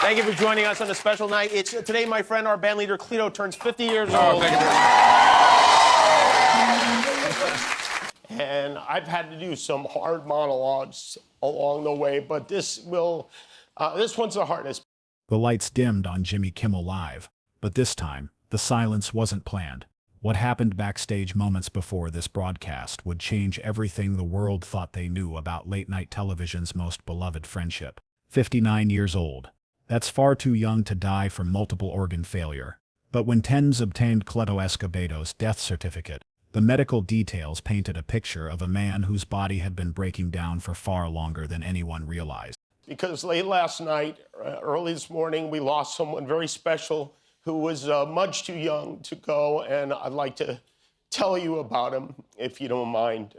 Thank you for joining us on a special night. It's today, my friend, our band leader, Cleto, turns 50 years Oh, old. thank you. And I've had to do some hard monologues along the way, but this one's the hardest. The lights dimmed on Jimmy Kimmel Live, but this time, the silence wasn't planned. What happened backstage moments before this broadcast would change everything the world thought they knew about late-night television's most beloved friendship. 59 years old. That's far too young to die from multiple organ failure. But when Tens obtained Cleto Escobedo's death certificate, the medical details painted a picture of a man whose body had been breaking down for far longer than anyone realized. Because late last night, early this morning, we lost someone very special who was much too young to go, and I'd like to tell you about him, if you don't mind.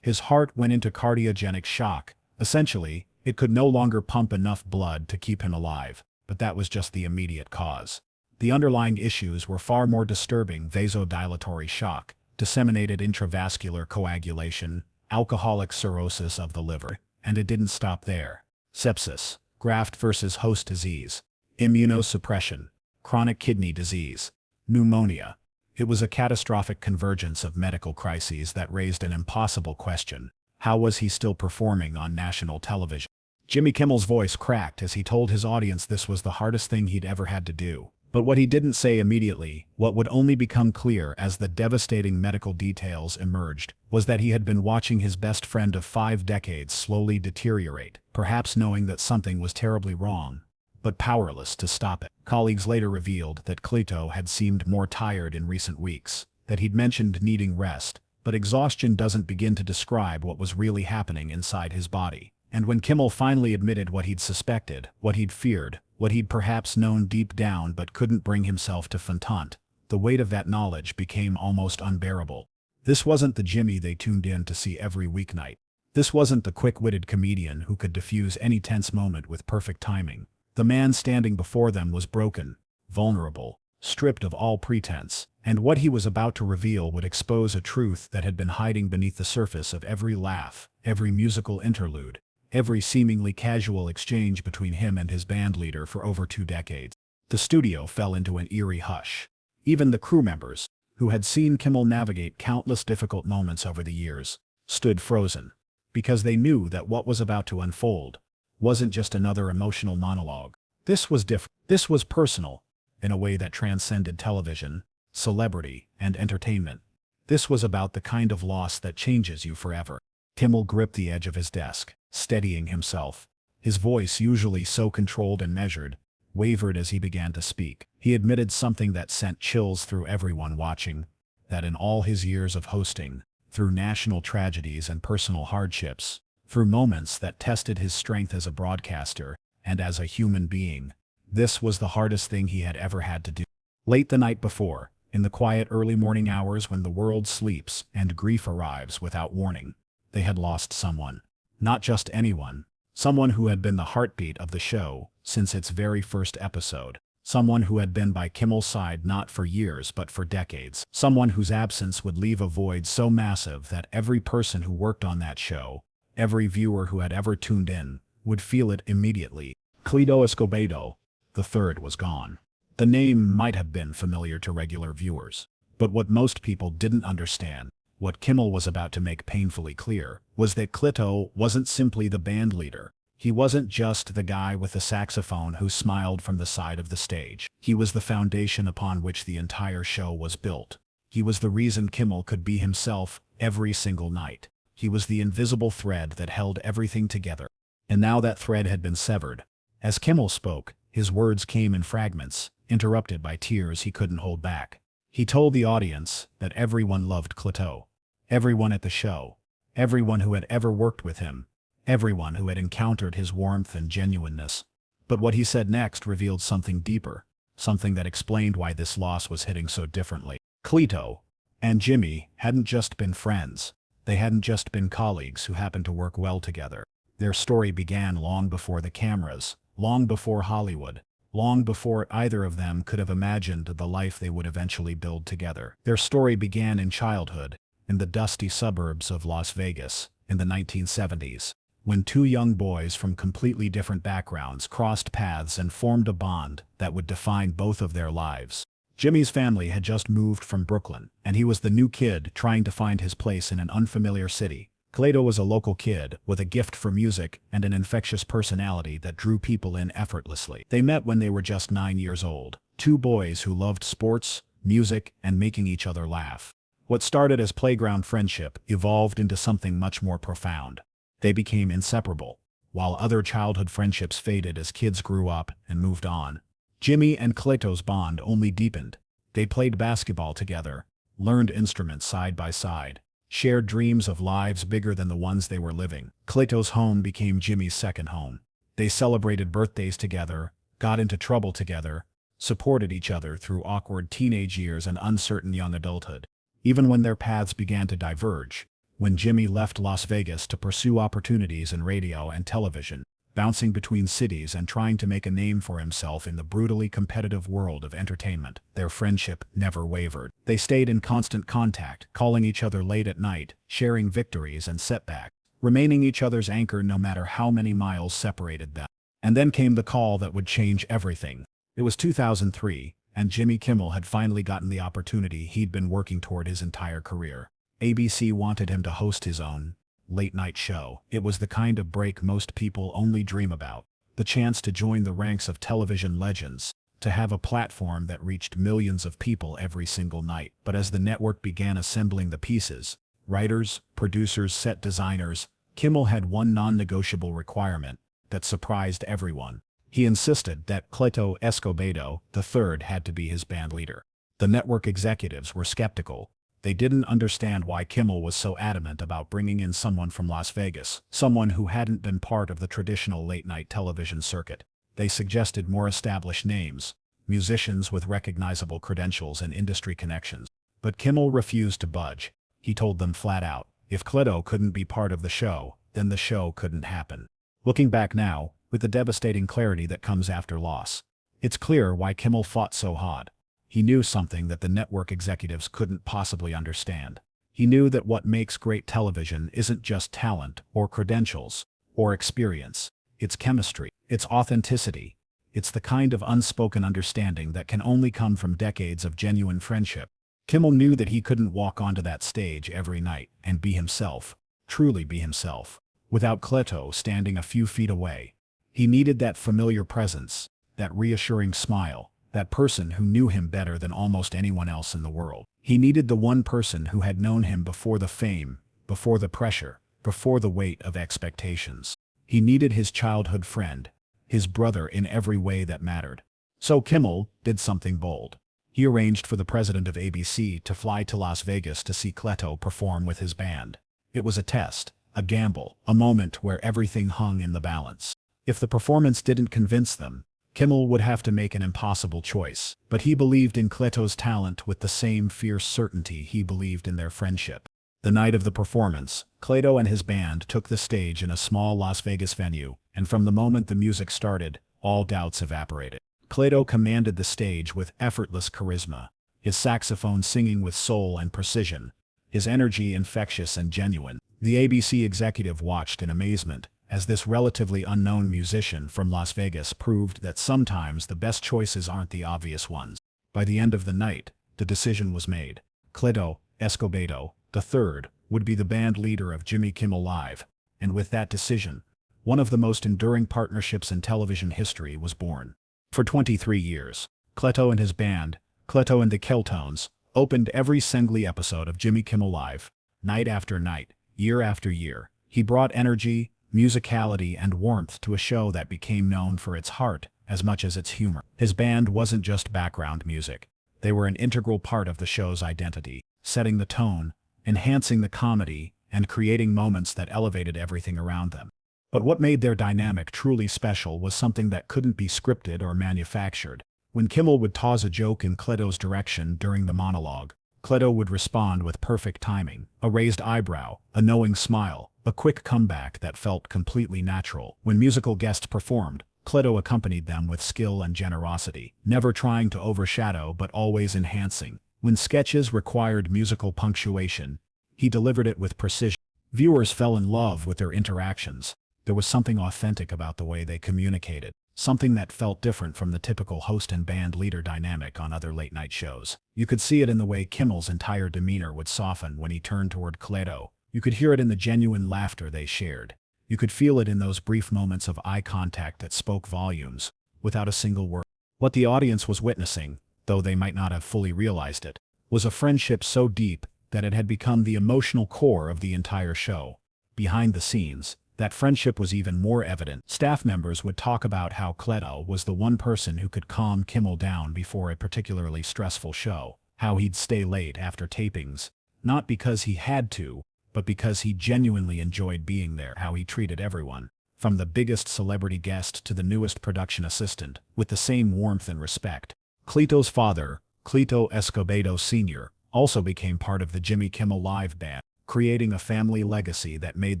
His heart went into cardiogenic shock. Essentially, it could no longer pump enough blood to keep him alive, but that was just the immediate cause. The underlying issues were far more disturbing: vasodilatory shock, disseminated intravascular coagulation, alcoholic cirrhosis of the liver, and it didn't stop there. Sepsis, graft versus host disease, immunosuppression, chronic kidney disease, pneumonia. It was a catastrophic convergence of medical crises that raised an impossible question. How was he still performing on national television? Jimmy Kimmel's voice cracked as he told his audience this was the hardest thing he'd ever had to do. But what he didn't say immediately, what would only become clear as the devastating medical details emerged, was that he had been watching his best friend of 5 decades slowly deteriorate, perhaps knowing that something was terribly wrong, but powerless to stop it. Colleagues later revealed that Cleto had seemed more tired in recent weeks, that he'd mentioned needing rest, but exhaustion doesn't begin to describe what was really happening inside his body. And when Kimmel finally admitted what he'd suspected, what he'd feared, what he'd perhaps known deep down but couldn't bring himself to confront, the weight of that knowledge became almost unbearable. This wasn't the Jimmy they tuned in to see every weeknight. This wasn't the quick-witted comedian who could diffuse any tense moment with perfect timing. The man standing before them was broken, vulnerable, stripped of all pretense, and what he was about to reveal would expose a truth that had been hiding beneath the surface of every laugh, every musical interlude, every seemingly casual exchange between him and his band leader for over 2 decades. The studio fell into an eerie hush. Even the crew members, who had seen Kimmel navigate countless difficult moments over the years, stood frozen, because they knew that what was about to unfold wasn't just another emotional monologue. This was different. This was personal, in a way that transcended television, celebrity, and entertainment. This was about the kind of loss that changes you forever. Kimmel gripped the edge of his desk, steadying himself. His voice, usually so controlled and measured, wavered as he began to speak. He admitted something that sent chills through everyone watching, that in all his years of hosting, through national tragedies and personal hardships, through moments that tested his strength as a broadcaster and as a human being, this was the hardest thing he had ever had to do. Late the night before, in the quiet early morning hours when the world sleeps and grief arrives without warning, they had lost someone. Not just anyone. Someone who had been the heartbeat of the show since its very first episode. Someone who had been by Kimmel's side not for years but for decades. Someone whose absence would leave a void so massive that every person who worked on that show, every viewer who had ever tuned in, would feel it immediately. Cleto Escobedo, the third, was gone. The name might have been familiar to regular viewers, but what most people didn't understand, what Kimmel was about to make painfully clear, was that Cleto wasn't simply the band leader. He wasn't just the guy with the saxophone who smiled from the side of the stage. He was the foundation upon which the entire show was built. He was the reason Kimmel could be himself every single night. He was the invisible thread that held everything together. And now that thread had been severed. As Kimmel spoke, his words came in fragments, interrupted by tears he couldn't hold back. He told the audience that everyone loved Cleto. Everyone at the show. Everyone who had ever worked with him. Everyone who had encountered his warmth and genuineness. But what he said next revealed something deeper, something that explained why this loss was hitting so differently. Cleto and Jimmy hadn't just been friends. They hadn't just been colleagues who happened to work well together. Their story began long before the cameras, long before Hollywood, long before either of them could have imagined the life they would eventually build together. Their story began in childhood, in the dusty suburbs of Las Vegas, in the 1970s. when two young boys from completely different backgrounds crossed paths and formed a bond that would define both of their lives. Jimmy's family had just moved from Brooklyn, and he was the new kid trying to find his place in an unfamiliar city. Cleto was a local kid with a gift for music and an infectious personality that drew people in effortlessly. They met when they were just 9 years old, two boys who loved sports, music, and making each other laugh. What started as playground friendship evolved into something much more profound. They became inseparable, while other childhood friendships faded as kids grew up and moved on. Jimmy and Cleto's bond only deepened. They played basketball together, learned instruments side by side, shared dreams of lives bigger than the ones they were living. Cleto's home became Jimmy's second home. They celebrated birthdays together, got into trouble together, supported each other through awkward teenage years and uncertain young adulthood. Even when their paths began to diverge, when Jimmy left Las Vegas to pursue opportunities in radio and television, bouncing between cities and trying to make a name for himself in the brutally competitive world of entertainment, their friendship never wavered. They stayed in constant contact, calling each other late at night, sharing victories and setbacks, remaining each other's anchor no matter how many miles separated them. And then came the call that would change everything. It was 2003, and Jimmy Kimmel had finally gotten the opportunity he'd been working toward his entire career. ABC wanted him to host his own late-night show. It was the kind of break most people only dream about. The chance to join the ranks of television legends, to have a platform that reached millions of people every single night. But as the network began assembling the pieces, writers, producers, set designers, Kimmel had one non-negotiable requirement that surprised everyone. He insisted that Cleto Escobedo III had to be his band leader. The network executives were skeptical. They didn't understand why Kimmel was so adamant about bringing in someone from Las Vegas, someone who hadn't been part of the traditional late-night television circuit. They suggested more established names, musicians with recognizable credentials and industry connections. But Kimmel refused to budge. He told them flat out, if Cleto couldn't be part of the show, then the show couldn't happen. Looking back now, with the devastating clarity that comes after loss, it's clear why Kimmel fought so hard. He knew something that the network executives couldn't possibly understand. He knew that what makes great television isn't just talent or credentials or experience. It's chemistry. It's authenticity. It's the kind of unspoken understanding that can only come from decades of genuine friendship. Kimmel knew that he couldn't walk onto that stage every night and be himself, truly be himself, without Cleto standing a few feet away. He needed that familiar presence, that reassuring smile, that person who knew him better than almost anyone else in the world. He needed the one person who had known him before the fame, before the pressure, before the weight of expectations. He needed his childhood friend, his brother in every way that mattered. So Kimmel did something bold. He arranged for the president of ABC to fly to Las Vegas to see Cleto perform with his band. It was a test, a gamble, a moment where everything hung in the balance. If the performance didn't convince them, Kimmel would have to make an impossible choice, but he believed in Cleto's talent with the same fierce certainty he believed in their friendship. The night of the performance, Cleto and his band took the stage in a small Las Vegas venue, and from the moment the music started, all doubts evaporated. Cleto commanded the stage with effortless charisma, his saxophone singing with soul and precision, his energy infectious and genuine. The ABC executive watched in amazement, as this relatively unknown musician from Las Vegas proved that sometimes the best choices aren't the obvious ones. By the end of the night, the decision was made. Cleto Escobedo III would be the band leader of Jimmy Kimmel Live, and with that decision, one of the most enduring partnerships in television history was born. For 23 years, Cleto and his band, Cleto and the Cletones, opened every single episode of Jimmy Kimmel Live, night after night, year after year. He brought energy, musicality, and warmth to a show that became known for its heart as much as its humor. His band wasn't just background music. They were an integral part of the show's identity, setting the tone, enhancing the comedy, and creating moments that elevated everything around them. But what made their dynamic truly special was something that couldn't be scripted or manufactured. When Kimmel would toss a joke in Cleto's direction during the monologue, Cleto would respond with perfect timing, a raised eyebrow, a knowing smile, a quick comeback that felt completely natural. When musical guests performed, Cleto accompanied them with skill and generosity, never trying to overshadow but always enhancing. When sketches required musical punctuation, he delivered it with precision. Viewers fell in love with their interactions. There was something authentic about the way they communicated, something that felt different from the typical host and band leader dynamic on other late-night shows. You could see it in the way Kimmel's entire demeanor would soften when he turned toward Cleto. You could hear it in the genuine laughter they shared. You could feel it in those brief moments of eye contact that spoke volumes, without a single word. What the audience was witnessing, though they might not have fully realized it, was a friendship so deep that it had become the emotional core of the entire show. Behind the scenes, that friendship was even more evident. Staff members would talk about how Cleto was the one person who could calm Kimmel down before a particularly stressful show, how he'd stay late after tapings, not because he had to, but because he genuinely enjoyed being there, how he treated everyone, from the biggest celebrity guest to the newest production assistant, with the same warmth and respect. Cleto's father, Cleto Escobedo Sr., also became part of the Jimmy Kimmel Live band, creating a family legacy that made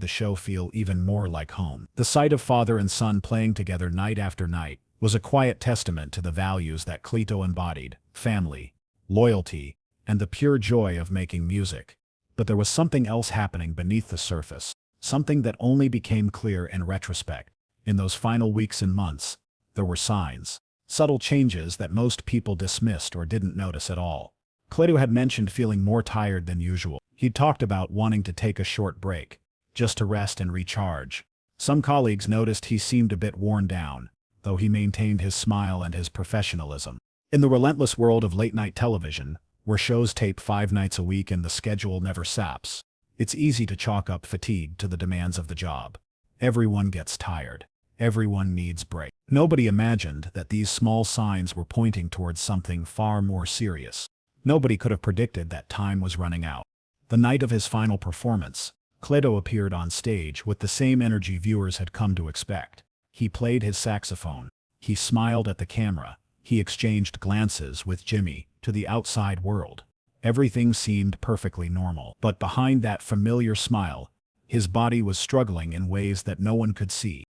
the show feel even more like home. The sight of father and son playing together night after night was a quiet testament to the values that Cleto embodied: family, loyalty, and the pure joy of making music. But there was something else happening beneath the surface, something that only became clear in retrospect. In those final weeks and months, there were signs, subtle changes that most people dismissed or didn't notice at all. Cleto had mentioned feeling more tired than usual. He'd talked about wanting to take a short break, just to rest and recharge. Some colleagues noticed he seemed a bit worn down, though he maintained his smile and his professionalism. In the relentless world of late-night television, where shows tape 5 nights a week and the schedule never saps, it's easy to chalk up fatigue to the demands of the job. Everyone gets tired. Everyone needs break. Nobody imagined that these small signs were pointing towards something far more serious. Nobody could have predicted that time was running out. The night of his final performance, Cleto appeared on stage with the same energy viewers had come to expect. He played his saxophone. He smiled at the camera. He exchanged glances with Jimmy to the outside world. Everything seemed perfectly normal. But behind that familiar smile, his body was struggling in ways that no one could see.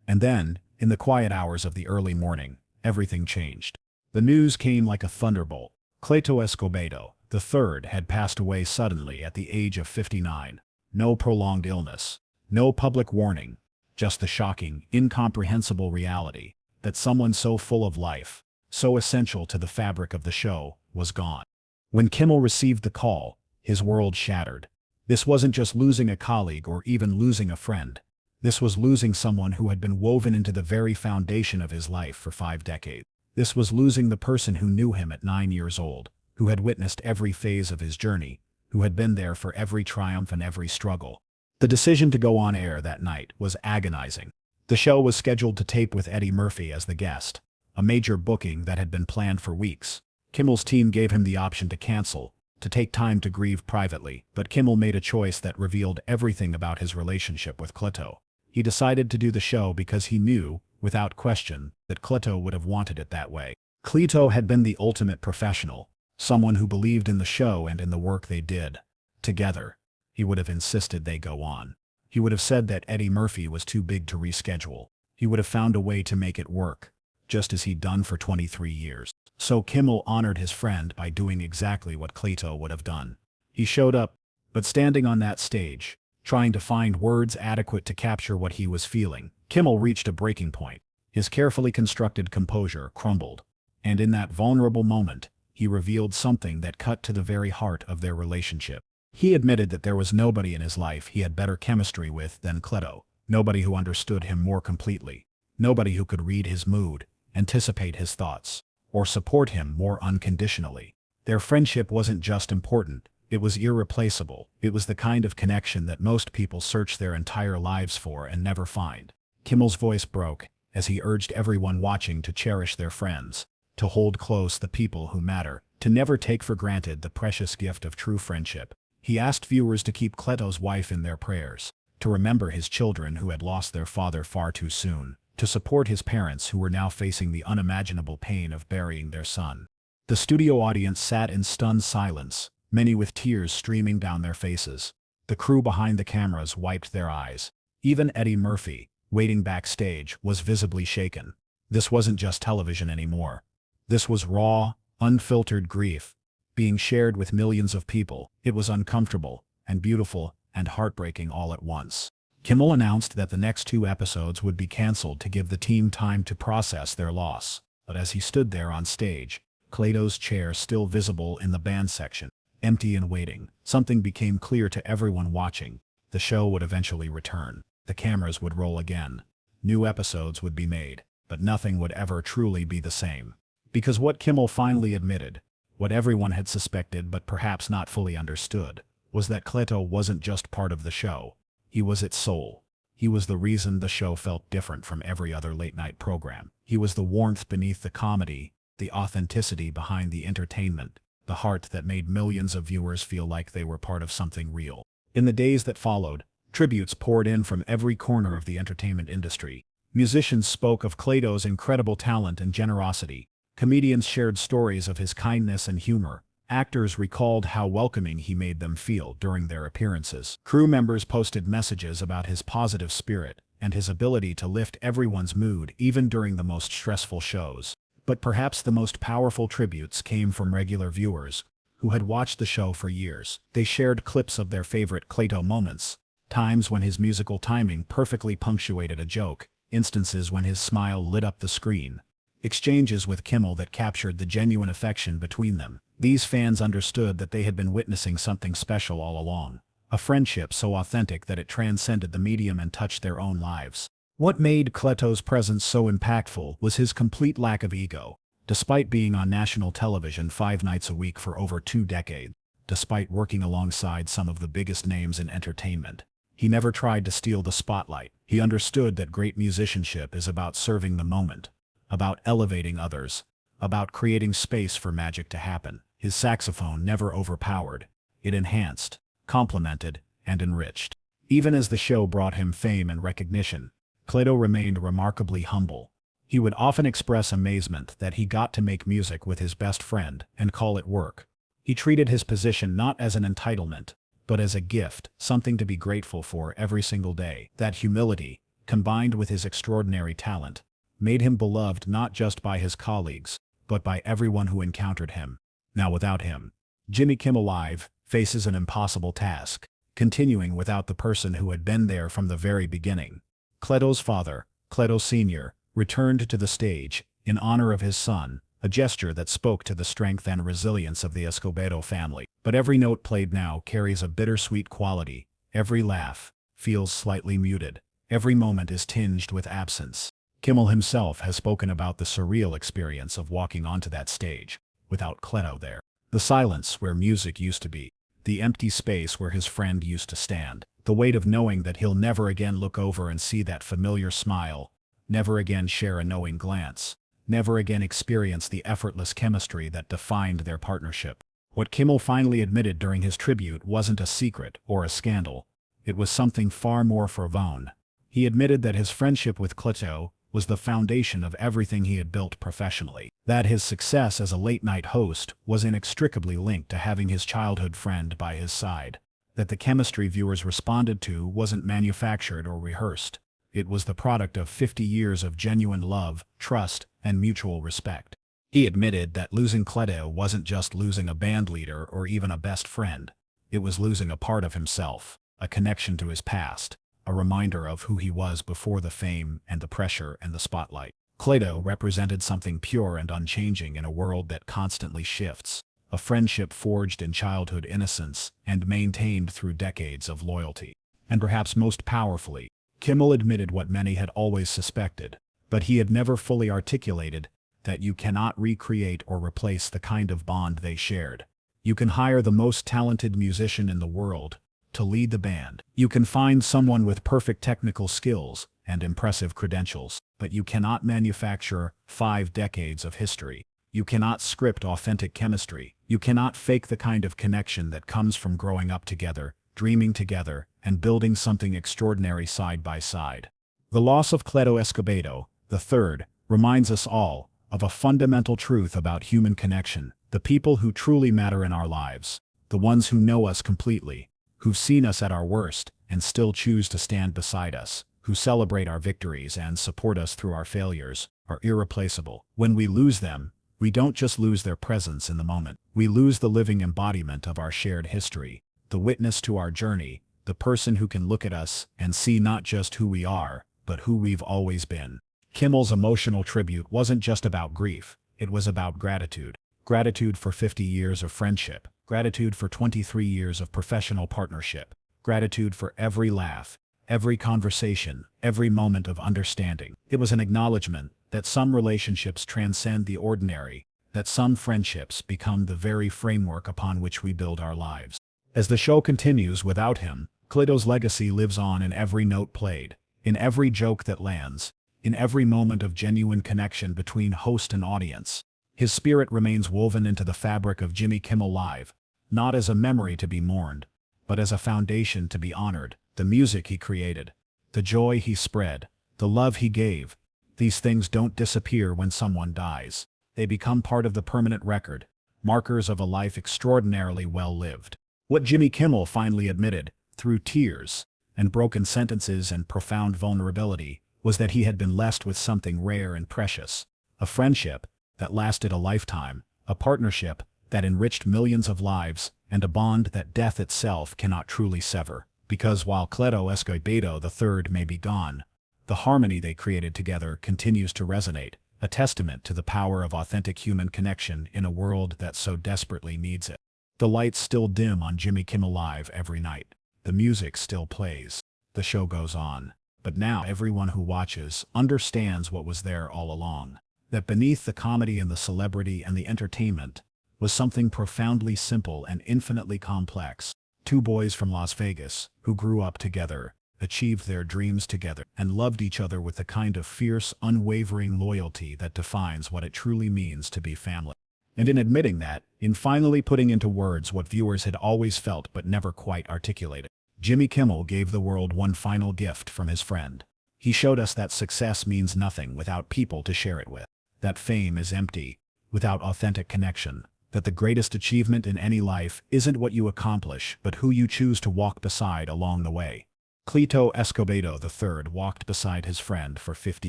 And then, in the quiet hours of the early morning, everything changed. The news came like a thunderbolt. Cleto Escobedo III had passed away suddenly at the age of 59. No prolonged illness, no public warning, just the shocking, incomprehensible reality that someone so full of life, so essential to the fabric of the show, was gone. When Kimmel received the call, his world shattered. This wasn't just losing a colleague or even losing a friend. This was losing someone who had been woven into the very foundation of his life for 5 decades. This was losing the person who knew him at 9 years old, who had witnessed every phase of his journey, who had been there for every triumph and every struggle. The decision to go on air that night was agonizing. The show was scheduled to tape with Eddie Murphy as the guest, a major booking that had been planned for weeks. Kimmel's team gave him the option to cancel, to take time to grieve privately, but Kimmel made a choice that revealed everything about his relationship with Cleto. He decided to do the show because he knew, without question, that Cleto would have wanted it that way. Cleto had been the ultimate professional, someone who believed in the show and in the work they did. Together, he would have insisted they go on. He would have said that Eddie Murphy was too big to reschedule. He would have found a way to make it work, just as he'd done for 23 years. So Kimmel honored his friend by doing exactly what Cleto would have done. He showed up, but standing on that stage, trying to find words adequate to capture what he was feeling, Kimmel reached a breaking point. His carefully constructed composure crumbled, and in that vulnerable moment, he revealed something that cut to the very heart of their relationship. He admitted that there was nobody in his life he had better chemistry with than Cleto, nobody who understood him more completely, nobody who could read his mood, anticipate his thoughts, or support him more unconditionally. Their friendship wasn't just important, it was irreplaceable. It was the kind of connection that most people search their entire lives for and never find. Kimmel's voice broke as he urged everyone watching to cherish their friends, to hold close the people who matter, to never take for granted the precious gift of true friendship. He asked viewers to keep Cleto's wife in their prayers, to remember his children who had lost their father far too soon, to support his parents who were now facing the unimaginable pain of burying their son. The studio audience sat in stunned silence, many with tears streaming down their faces. The crew behind the cameras wiped their eyes. Even Eddie Murphy, waiting backstage, was visibly shaken. This wasn't just television anymore. This was raw, unfiltered grief, being shared with millions of people. It was uncomfortable, and beautiful, and heartbreaking all at once. Kimmel announced that the next 2 episodes would be canceled to give the team time to process their loss. But as he stood there on stage, Cleto's chair still visible in the band section, empty and waiting, something became clear to everyone watching. The show would eventually return. The cameras would roll again. New episodes would be made, but nothing would ever truly be the same. Because what Kimmel finally admitted, what everyone had suspected but perhaps not fully understood, was that Cleto wasn't just part of the show. He was its soul. He was the reason the show felt different from every other late-night program. He was the warmth beneath the comedy, the authenticity behind the entertainment, the heart that made millions of viewers feel like they were part of something real. In the days that followed, tributes poured in from every corner of the entertainment industry. Musicians spoke of Cleto's incredible talent and generosity. Comedians shared stories of his kindness and humor. Actors recalled how welcoming he made them feel during their appearances. Crew members posted messages about his positive spirit and his ability to lift everyone's mood even during the most stressful shows. But perhaps the most powerful tributes came from regular viewers who had watched the show for years. They shared clips of their favorite Cleto moments, times when his musical timing perfectly punctuated a joke, instances when his smile lit up the screen, exchanges with Kimmel that captured the genuine affection between them. These fans understood that they had been witnessing something special all along, a friendship so authentic that it transcended the medium and touched their own lives. What made Cleto's presence so impactful was his complete lack of ego. Despite being on national television 5 nights a week for over 2 decades, despite working alongside some of the biggest names in entertainment, he never tried to steal the spotlight. He understood that great musicianship is about serving the moment, about elevating others, about creating space for magic to happen. His saxophone never overpowered. It enhanced, complemented, and enriched. Even as the show brought him fame and recognition, Cleto remained remarkably humble. He would often express amazement that he got to make music with his best friend and call it work. He treated his position not as an entitlement, but as a gift, something to be grateful for every single day. That humility, combined with his extraordinary talent, made him beloved not just by his colleagues, but by everyone who encountered him. Now without him, Jimmy Kimmel Live faces an impossible task, continuing without the person who had been there from the very beginning. Cleto's father, Cleto Sr., returned to the stage in honor of his son, a gesture that spoke to the strength and resilience of the Escobedo family. But every note played now carries a bittersweet quality. Every laugh feels slightly muted. Every moment is tinged with absence. Kimmel himself has spoken about the surreal experience of walking onto that stage without Cleto there. The silence where music used to be. The empty space where his friend used to stand. The weight of knowing that he'll never again look over and see that familiar smile, never again share a knowing glance, never again experience the effortless chemistry that defined their partnership. What Kimmel finally admitted during his tribute wasn't a secret or a scandal. It was something far more profound. He admitted that his friendship with Cleto was the foundation of everything he had built professionally. That his success as a late-night host was inextricably linked to having his childhood friend by his side. That the chemistry viewers responded to wasn't manufactured or rehearsed. It was the product of 50 years of genuine love, trust, and mutual respect. He admitted that losing Cleto wasn't just losing a band leader or even a best friend. It was losing a part of himself, a connection to his past, a reminder of who he was before the fame and the pressure and the spotlight. Cleto represented something pure and unchanging in a world that constantly shifts, a friendship forged in childhood innocence and maintained through decades of loyalty. And perhaps most powerfully, Kimmel admitted what many had always suspected, but he had never fully articulated, that you cannot recreate or replace the kind of bond they shared. You can hire the most talented musician in the world to lead the band. You can find someone with perfect technical skills and impressive credentials, but you cannot manufacture 5 decades of history. You cannot script authentic chemistry. You cannot fake the kind of connection that comes from growing up together, dreaming together, and building something extraordinary side by side. The loss of Cleto Escobedo, the third, reminds us all of a fundamental truth about human connection. The people who truly matter in our lives, the ones who know us completely, who've seen us at our worst and still choose to stand beside us, who celebrate our victories and support us through our failures, are irreplaceable. When we lose them, we don't just lose their presence in the moment. We lose the living embodiment of our shared history, the witness to our journey, the person who can look at us and see not just who we are, but who we've always been. Kimmel's emotional tribute wasn't just about grief, it was about gratitude. Gratitude for 50 years of friendship, gratitude for 23 years of professional partnership, gratitude for every laugh, every conversation, every moment of understanding. It was an acknowledgement that some relationships transcend the ordinary, that some friendships become the very framework upon which we build our lives. As the show continues without him, Cleto's legacy lives on in every note played, in every joke that lands, in every moment of genuine connection between host and audience. His spirit remains woven into the fabric of Jimmy Kimmel Live, not as a memory to be mourned, but as a foundation to be honored. The music he created, the joy he spread, the love he gave, these things don't disappear when someone dies. They become part of the permanent record, markers of a life extraordinarily well lived. What Jimmy Kimmel finally admitted, through tears and broken sentences and profound vulnerability, was that he had been blessed with something rare and precious. A friendship that lasted a lifetime, a partnership that enriched millions of lives, and a bond that death itself cannot truly sever. Because while Cleto Escobedo III may be gone, the harmony they created together continues to resonate, a testament to the power of authentic human connection in a world that so desperately needs it. The lights still dim on Jimmy Kimmel Live every night. The music still plays. The show goes on. But now everyone who watches understands what was there all along. That beneath the comedy and the celebrity and the entertainment was something profoundly simple and infinitely complex. Two boys from Las Vegas, who grew up together, achieved their dreams together, and loved each other with the kind of fierce, unwavering loyalty that defines what it truly means to be family. And in admitting that, in finally putting into words what viewers had always felt but never quite articulated, Jimmy Kimmel gave the world one final gift from his friend. He showed us that success means nothing without people to share it with, that fame is empty without authentic connection, that the greatest achievement in any life isn't what you accomplish but who you choose to walk beside along the way. Cleto Escobedo III walked beside his friend for 50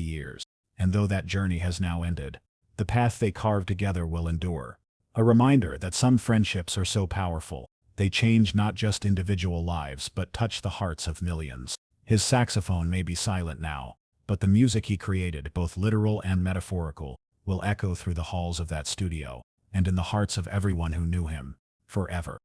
years, and though that journey has now ended, the path they carved together will endure. A reminder that some friendships are so powerful, they change not just individual lives but touch the hearts of millions. His saxophone may be silent now, but the music he created, both literal and metaphorical, will echo through the halls of that studio, and in the hearts of everyone who knew him, forever.